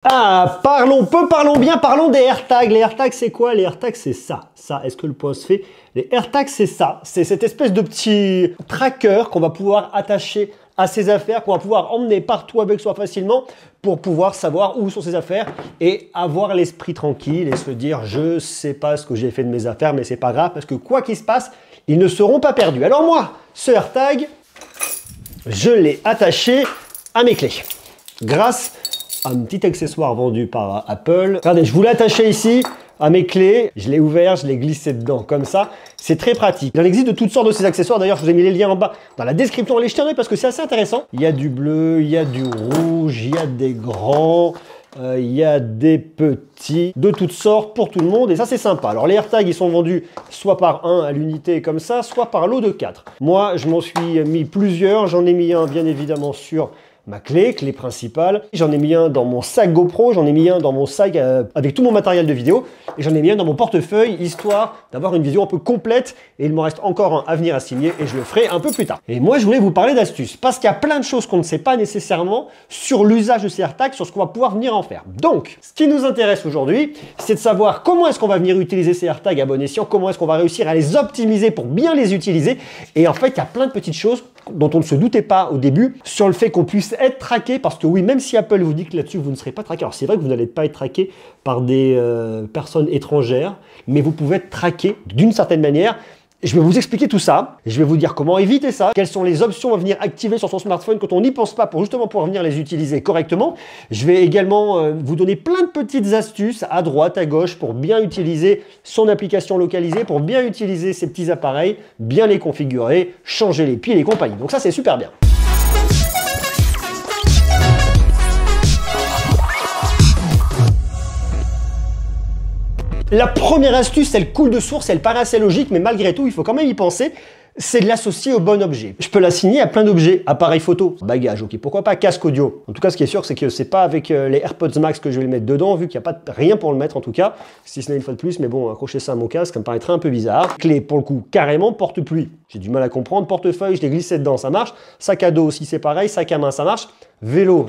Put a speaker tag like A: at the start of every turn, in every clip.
A: Ah, parlons bien, parlons des AirTags. Les AirTags, c'est quoi? Les AirTags, c'est ça. Est-ce que le point se fait? Les AirTags, c'est ça. C'est cette espèce de petit tracker qu'on va pouvoir attacher à ses affaires, qu'on va pouvoir emmener partout avec soi facilement pour pouvoir savoir où sont ses affaires et avoir l'esprit tranquille et se dire je sais pas ce que j'ai fait de mes affaires, mais c'est pas grave parce que quoi qu'il se passe, ils ne seront pas perdus. Alors moi, ce AirTag, je l'ai attaché à mes clés grâce à un petit accessoire vendu par Apple. Regardez, je voulais attacher ici à mes clés, je l'ai ouvert, je l'ai glissé dedans comme ça. C'est très pratique. Il en existe de toutes sortes de ces accessoires. D'ailleurs, je vous ai mis les liens en bas dans la description. Allez jeter un œil parce que c'est assez intéressant. Il y a du bleu, il y a du rouge, il y a des grands, il y a des petits, de toutes sortes pour tout le monde. Et ça, c'est sympa. Alors, les AirTags, ils sont vendus soit par un à l'unité comme ça, soit par lot de 4. Moi, je m'en suis mis plusieurs. J'en ai mis un, bien évidemment, sur ma clé principale. J'en ai mis un dans mon sac GoPro, j'en ai mis un dans mon sac avec tout mon matériel de vidéo et j'en ai mis un dans mon portefeuille histoire d'avoir une vision un peu complète et il m'en reste encore un à venir à signer et je le ferai un peu plus tard. Et moi je voulais vous parler d'astuces parce qu'il y a plein de choses qu'on ne sait pas nécessairement sur l'usage de ces AirTags, sur ce qu'on va pouvoir venir en faire. Donc ce qui nous intéresse aujourd'hui, c'est de savoir comment est-ce qu'on va venir utiliser ces AirTags à bon escient, comment est-ce qu'on va réussir à les optimiser pour bien les utiliser. Et en fait il y a plein de petites choses dont on ne se doutait pas au début sur le fait qu'on puisse être traqué, parce que oui, même si Apple vous dit que là-dessus vous ne serez pas traqué, alors c'est vrai que vous n'allez pas être traqué par des personnes étrangères, mais vous pouvez être traqué d'une certaine manière. Je vais vous expliquer tout ça, je vais vous dire comment éviter ça, quelles sont les options à venir activer sur son smartphone quand on n'y pense pas pour justement pouvoir venir les utiliser correctement. Je vais également vous donner plein de petites astuces à droite, à gauche pour bien utiliser son application localisée, pour bien utiliser ces petits appareils, bien les configurer, changer les pieds et les compagnies. Donc ça c'est super bien. La première astuce, elle coule de source, elle paraît assez logique, mais malgré tout, il faut quand même y penser, c'est de l'associer au bon objet. Je peux l'assigner à plein d'objets, appareil photo, bagage, ok, pourquoi pas casque audio. En tout cas, ce qui est sûr, c'est que c'est pas avec les AirPods Max que je vais le mettre dedans, vu qu'il n'y a pas rien pour le mettre en tout cas, si ce n'est une fois de plus, mais bon, accrocher ça à mon casque, ça me paraîtrait un peu bizarre. Clé, pour le coup, carrément, porte-pluie. J'ai du mal à comprendre, portefeuille, je l'ai glissé dedans, ça marche. Sac à dos aussi, c'est pareil, sac à main, ça marche. Vélo,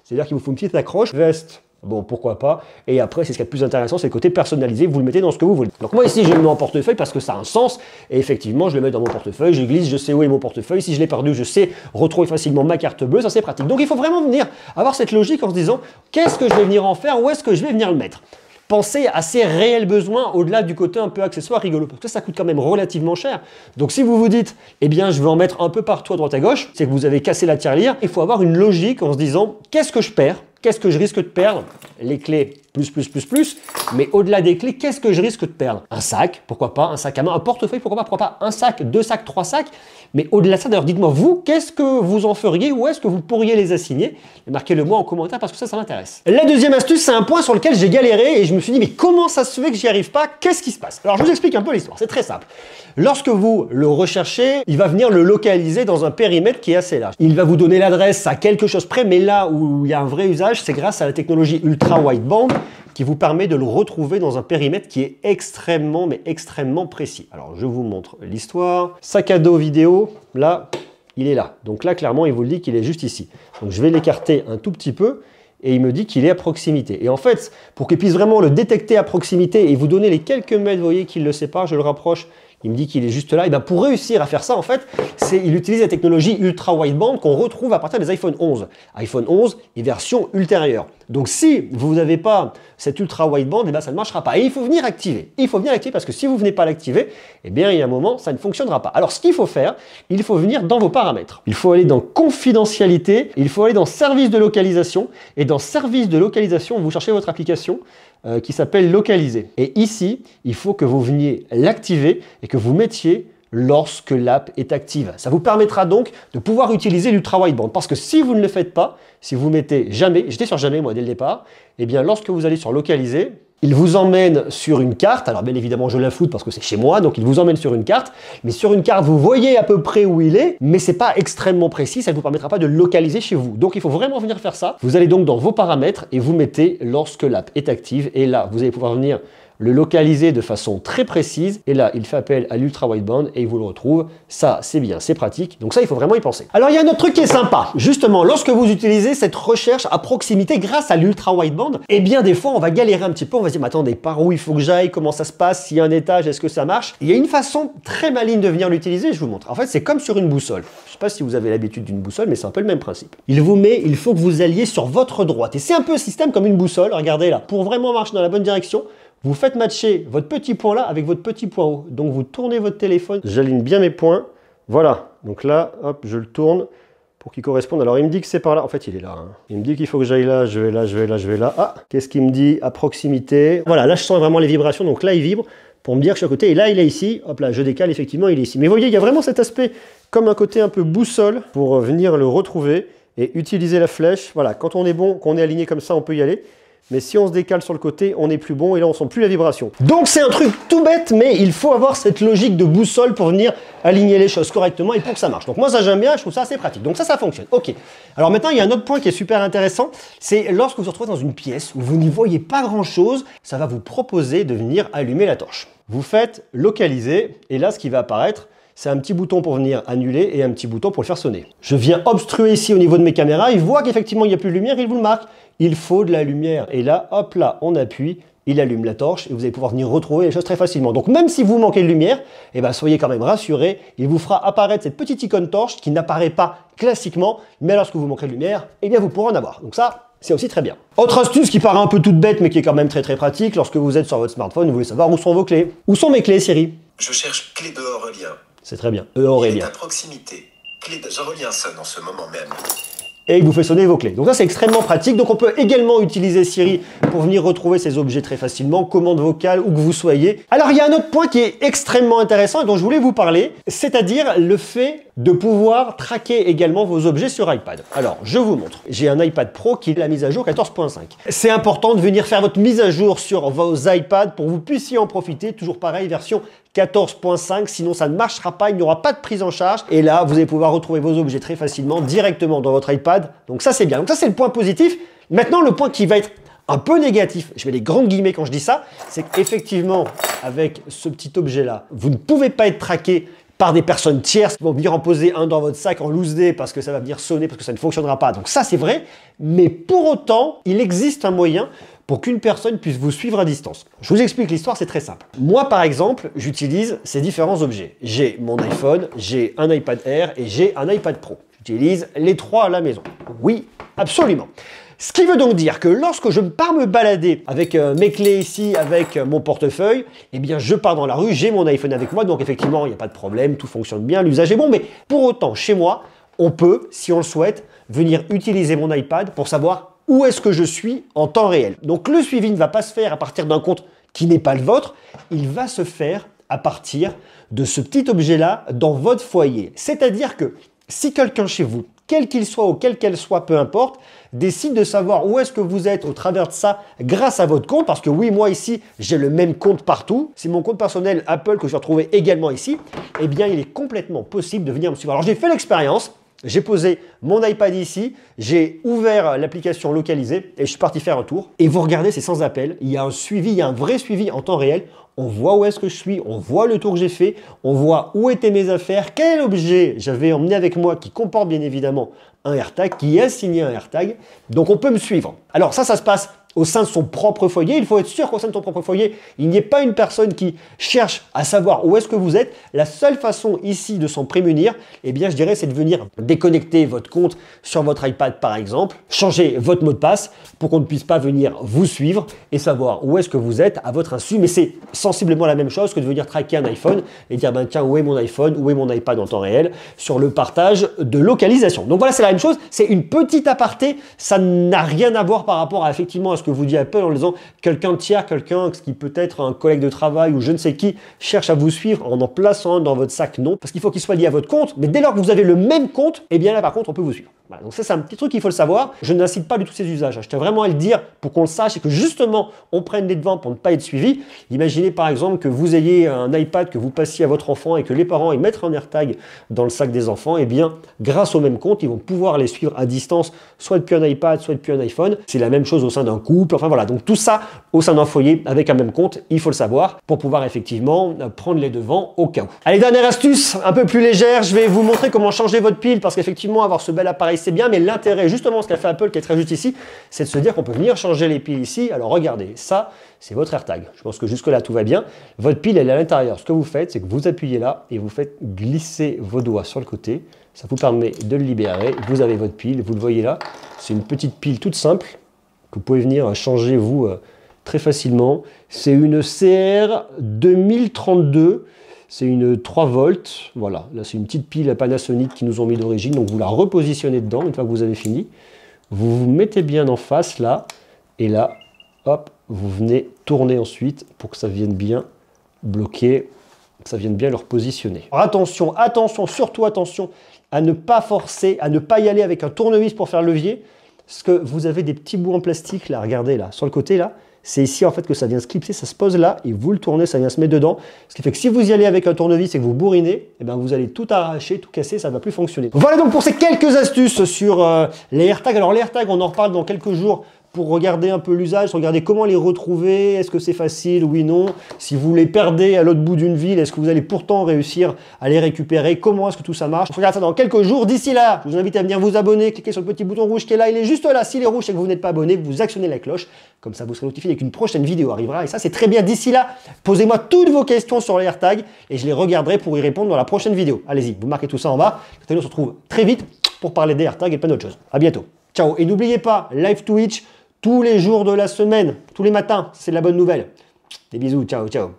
A: c'est-à-dire qu'il vous faut une petite accroche, veste. Bon, pourquoi pas. Et après, c'est ce qui est le plus intéressant, c'est le côté personnalisé. Vous le mettez dans ce que vous voulez. Donc moi ici, je le mets en portefeuille parce que ça a un sens. Et effectivement, je le mets dans mon portefeuille, je glisse, je sais où est mon portefeuille. Si je l'ai perdu, je sais retrouver facilement ma carte bleue. Ça, c'est pratique. Donc il faut vraiment venir avoir cette logique en se disant, qu'est-ce que je vais venir en faire? Où est-ce que je vais venir le mettre? Pensez à ces réels besoins au-delà du côté un peu accessoire rigolo, parce que ça coûte quand même relativement cher. Donc si vous vous dites, eh bien je vais en mettre un peu partout à droite à gauche, c'est que vous avez cassé la tirelire. Il faut avoir une logique en se disant, qu'est-ce que je perds? Qu'est-ce que je risque de perdre? Les clés, plus. Mais au-delà des clés, qu'est-ce que je risque de perdre? Un sac, pourquoi pas? Un sac à main, un portefeuille, pourquoi pas? Un sac, 2 sacs, 3 sacs. Mais au-delà de ça, d'ailleurs, dites-moi, vous, qu'est-ce que vous en feriez? Où est-ce que vous pourriez les assigner? Et marquez-le moi en commentaire parce que ça m'intéresse. La deuxième astuce, c'est un point sur lequel j'ai galéré et je me suis dit, mais comment ça se fait que j'y arrive pas? Qu'est-ce qui se passe? Alors, je vous explique un peu l'histoire. C'est très simple. Lorsque vous le recherchez, il va venir le localiser dans un périmètre qui est assez large. Il va vous donner l'adresse à quelque chose près, mais là où il y a un vrai usage, c'est grâce à la technologie ultra wideband qui vous permet de le retrouver dans un périmètre qui est extrêmement, mais extrêmement précis. Alors, je vous montre l'histoire. Sac à dos vidéo, là, il est là. Donc là, clairement, il vous le dit qu'il est juste ici. Donc, je vais l'écarter un tout petit peu et il me dit qu'il est à proximité. Et en fait, pour qu'il puisse vraiment le détecter à proximité et vous donner les quelques mètres, vous voyez, qu'il le sépare, je le rapproche, il me dit qu'il est juste là. Et bien pour réussir à faire ça, en fait, il utilise la technologie ultra wideband qu'on retrouve à partir des iPhone 11. iPhone 11 et version ultérieure. Donc si vous n'avez pas cette ultra wideband, eh bien ça ne marchera pas. Et il faut venir activer. Il faut venir activer parce que si vous ne venez pas l'activer, eh bien il y a un moment, ça ne fonctionnera pas. Alors ce qu'il faut faire, il faut venir dans vos paramètres. Il faut aller dans confidentialité, il faut aller dans service de localisation. Et dans service de localisation, vous cherchez votre application qui s'appelle localiser. Et ici, il faut que vous veniez l'activer et que vous mettiez lorsque l'app est active. Ça vous permettra donc de pouvoir utiliser l'ultra wideband. Parce que si vous ne le faites pas, si vous mettez jamais, j'étais sur jamais moi dès le départ, eh bien lorsque vous allez sur localiser, il vous emmène sur une carte. Alors bien évidemment je la floute parce que c'est chez moi, donc il vous emmène sur une carte. Mais sur une carte vous voyez à peu près où il est, mais c'est pas extrêmement précis, ça ne vous permettra pas de le localiser chez vous. Donc il faut vraiment venir faire ça. Vous allez donc dans vos paramètres et vous mettez lorsque l'app est active. Et là vous allez pouvoir venir le localiser de façon très précise. Et là, il fait appel à l'ultra wideband et il vous le retrouve. Ça, c'est bien, c'est pratique. Donc ça, il faut vraiment y penser. Alors, il y a un autre truc qui est sympa. Justement, lorsque vous utilisez cette recherche à proximité grâce à l'ultra wideband, eh bien, des fois, on va galérer un petit peu. On va se dire, mais attendez, par où il faut que j'aille? Comment ça se passe? S'il y a un étage, est-ce que ça marche? Il y a une façon très maligne de venir l'utiliser, je vous montre. En fait, c'est comme sur une boussole. Je ne sais pas si vous avez l'habitude d'une boussole, mais c'est un peu le même principe. Il faut que vous alliez sur votre droite. Et c'est un peu un système comme une boussole. Regardez là. Pour vraiment marcher dans la bonne direction, vous faites matcher votre petit point là avec votre petit point haut. Donc vous tournez votre téléphone. J'aligne bien mes points. Voilà. Donc là, hop, je le tourne pour qu'il corresponde. Alors il me dit que c'est par là. En fait, il est là. Il me dit qu'il faut que j'aille là, je vais là, je vais là, je vais là. Ah, qu'est-ce qu'il me dit? À proximité. Voilà, là je sens vraiment les vibrations. Donc là, il vibre pour me dire que je suis à côté. Et là, il est ici. Hop là, je décale, effectivement, il est ici. Mais vous voyez, il y a vraiment cet aspect comme un côté un peu boussole pour venir le retrouver et utiliser la flèche. Voilà, quand on est bon, qu'on est aligné comme ça, on peut y aller. Mais si on se décale sur le côté, on n'est plus bon et là on sent plus la vibration. Donc c'est un truc tout bête, mais il faut avoir cette logique de boussole pour venir aligner les choses correctement et pour que ça marche. Donc moi ça j'aime bien, je trouve ça assez pratique. Donc ça fonctionne. Ok. Alors maintenant il y a un autre point qui est super intéressant, c'est lorsque vous vous retrouvez dans une pièce où vous n'y voyez pas grand chose, ça va vous proposer de venir allumer la torche. Vous faites localiser et là ce qui va apparaître, c'est un petit bouton pour venir annuler et un petit bouton pour le faire sonner. Je viens obstruer ici au niveau de mes caméras, il voit qu'effectivement il n'y a plus de lumière, il vous le marque. Il faut de la lumière. Et là, hop là, on appuie, il allume la torche et vous allez pouvoir venir retrouver les choses très facilement. Donc même si vous manquez de lumière, eh ben, soyez quand même rassurés, il vous fera apparaître cette petite icône torche qui n'apparaît pas classiquement, mais lorsque vous manquez de lumière, eh bien vous pourrez en avoir. Donc ça, c'est aussi très bien. Autre astuce qui paraît un peu toute bête, mais qui est quand même très pratique, lorsque vous êtes sur votre smartphone, vous voulez savoir où sont vos clés. Où sont mes clés, Siri?
B: Je cherche clé de Aurélien.
A: C'est très bien, Aurélien.
B: Il est à proximité. Clé de Aurélien sonne en ce moment même.
A: Et il vous fait sonner vos clés. Donc ça, c'est extrêmement pratique. Donc on peut également utiliser Siri pour venir retrouver ces objets très facilement, commande vocale, où que vous soyez. Alors il y a un autre point qui est extrêmement intéressant et dont je voulais vous parler, c'est-à-dire le fait de pouvoir traquer également vos objets sur iPad. Alors, je vous montre. J'ai un iPad Pro qui est la mise à jour 14.5. C'est important de venir faire votre mise à jour sur vos iPads pour que vous puissiez en profiter. Toujours pareil, version 14.5, sinon ça ne marchera pas, il n'y aura pas de prise en charge. Et là, vous allez pouvoir retrouver vos objets très facilement directement dans votre iPad. Donc ça, c'est bien. Donc ça, c'est le point positif. Maintenant, le point qui va être un peu négatif, je mets des grandes guillemets quand je dis ça, c'est qu'effectivement, avec ce petit objet-là, vous ne pouvez pas être traqué par des personnes tierces qui vont venir en poser un dans votre sac en loose day parce que ça va venir sonner, parce que ça ne fonctionnera pas. Donc ça, c'est vrai. Mais pour autant, il existe un moyen pour qu'une personne puisse vous suivre à distance. Je vous explique l'histoire, c'est très simple. Moi, par exemple, j'utilise ces différents objets. J'ai mon iPhone, j'ai un iPad Air et j'ai un iPad Pro. J'utilise les trois à la maison. Oui, absolument. Ce qui veut donc dire que lorsque je pars me balader avec mes clés ici, avec mon portefeuille, eh bien je pars dans la rue, j'ai mon iPhone avec moi, donc effectivement il n'y a pas de problème, tout fonctionne bien, l'usage est bon, mais pour autant chez moi, on peut, si on le souhaite, venir utiliser mon iPad pour savoir où est-ce que je suis en temps réel. Donc le suivi ne va pas se faire à partir d'un compte qui n'est pas le vôtre, il va se faire à partir de ce petit objet-là dans votre foyer. C'est-à-dire que si quelqu'un chez vous, quel qu'il soit ou quelle qu'elle soit, peu importe, décide de savoir où est-ce que vous êtes au travers de ça grâce à votre compte, parce que oui, moi ici, j'ai le même compte partout. C'est mon compte personnel Apple que je vais retrouver également ici. Eh bien, il est complètement possible de venir me suivre. Alors, j'ai fait l'expérience. J'ai posé mon iPad ici, j'ai ouvert l'application localisée et je suis parti faire un tour. Et vous regardez, c'est sans appel. Il y a un suivi, il y a un vrai suivi en temps réel. On voit où est-ce que je suis, on voit le tour que j'ai fait, on voit où étaient mes affaires, quel objet j'avais emmené avec moi qui comporte bien évidemment un AirTag, qui est assigné un AirTag. Donc on peut me suivre. Alors ça se passe au sein de son propre foyer. Il faut être sûr qu'au sein de son propre foyer, il n'y ait pas une personne qui cherche à savoir où est-ce que vous êtes. La seule façon ici de s'en prémunir, eh bien, je dirais, c'est de venir déconnecter votre compte sur votre iPad, par exemple, changer votre mot de passe pour qu'on ne puisse pas venir vous suivre et savoir où est-ce que vous êtes à votre insu. Mais c'est sensiblement la même chose que de venir traquer un iPhone et dire, ben, tiens, où est mon iPhone, où est mon iPad en temps réel sur le partage de localisation. Donc voilà, c'est la même chose. C'est une petite aparté. Ça n'a rien à voir par rapport à effectivement à ce que vous dit Apple en disant quelqu'un de tiers, quelqu'un qui peut être un collègue de travail ou je ne sais qui cherche à vous suivre en plaçant un dans votre sac, non, parce qu'il faut qu'il soit lié à votre compte, mais dès lors que vous avez le même compte, eh bien là par contre on peut vous suivre. Voilà, donc ça c'est un petit truc qu'il faut le savoir. Je n'incite pas du tout ces usages. Je tiens vraiment à le dire pour qu'on le sache et que justement on prenne les devants pour ne pas être suivi. Imaginez par exemple que vous ayez un iPad que vous passiez à votre enfant et que les parents ils mettent un AirTag dans le sac des enfants. Et bien grâce au même compte, ils vont pouvoir les suivre à distance, soit depuis un iPad, soit depuis un iPhone. C'est la même chose au sein d'un couple. Enfin voilà, donc tout ça au sein d'un foyer avec un même compte, il faut le savoir pour pouvoir effectivement prendre les devants au cas où. Allez, dernière astuce un peu plus légère, je vais vous montrer comment changer votre pile parce qu'effectivement avoir ce bel appareil c'est bien, mais l'intérêt justement, ce qu'a fait Apple qui est très juste ici, c'est de se dire qu'on peut venir changer les piles ici. Alors regardez, ça c'est votre AirTag. Je pense que jusque là tout va bien. Votre pile elle est à l'intérieur. Ce que vous faites, c'est que vous appuyez là et vous faites glisser vos doigts sur le côté. Ça vous permet de le libérer. Vous avez votre pile, vous le voyez là. C'est une petite pile toute simple que vous pouvez venir changer vous très facilement. C'est une CR 2032. C'est une 3 volts, voilà, là c'est une petite pile Panasonic qui nous ont mis d'origine, donc vous la repositionnez dedans une fois que vous avez fini, vous vous mettez bien en face là, et là, hop, vous venez tourner ensuite pour que ça vienne bien bloquer, que ça vienne bien le repositionner. Alors attention, attention, surtout attention à ne pas forcer, à ne pas y aller avec un tournevis pour faire levier, parce que vous avez des petits bouts en plastique là, regardez là, sur le côté là, c'est ici en fait que ça vient se clipser, ça se pose là et vous le tournez, ça vient se mettre dedans. Ce qui fait que si vous y allez avec un tournevis et que vous bourrinez, eh ben vous allez tout arracher, tout casser, ça ne va plus fonctionner. Voilà donc pour ces quelques astuces sur les AirTags. Alors les AirTags, on en reparle dans quelques jours pour regarder un peu l'usage, regarder comment les retrouver, est-ce que c'est facile, oui, non. Si vous les perdez à l'autre bout d'une ville, est-ce que vous allez pourtant réussir à les récupérer, comment est-ce que tout ça marche. On regarde ça dans quelques jours. D'ici là, je vous invite à venir vous abonner, cliquez sur le petit bouton rouge qui est là, il est juste là. S'il est rouge et que vous n'êtes pas abonné, vous actionnez la cloche, comme ça vous serez notifié dès qu'une prochaine vidéo arrivera. Et ça c'est très bien. D'ici là, posez-moi toutes vos questions sur les AirTags et je les regarderai pour y répondre dans la prochaine vidéo. Allez-y, vous marquez tout ça en bas. On se retrouve très vite pour parler des AirTags et plein d'autres choses. À bientôt. Ciao. Et n'oubliez pas, live Twitch, tous les jours de la semaine, tous les matins, c'est la bonne nouvelle. Des bisous, ciao, ciao.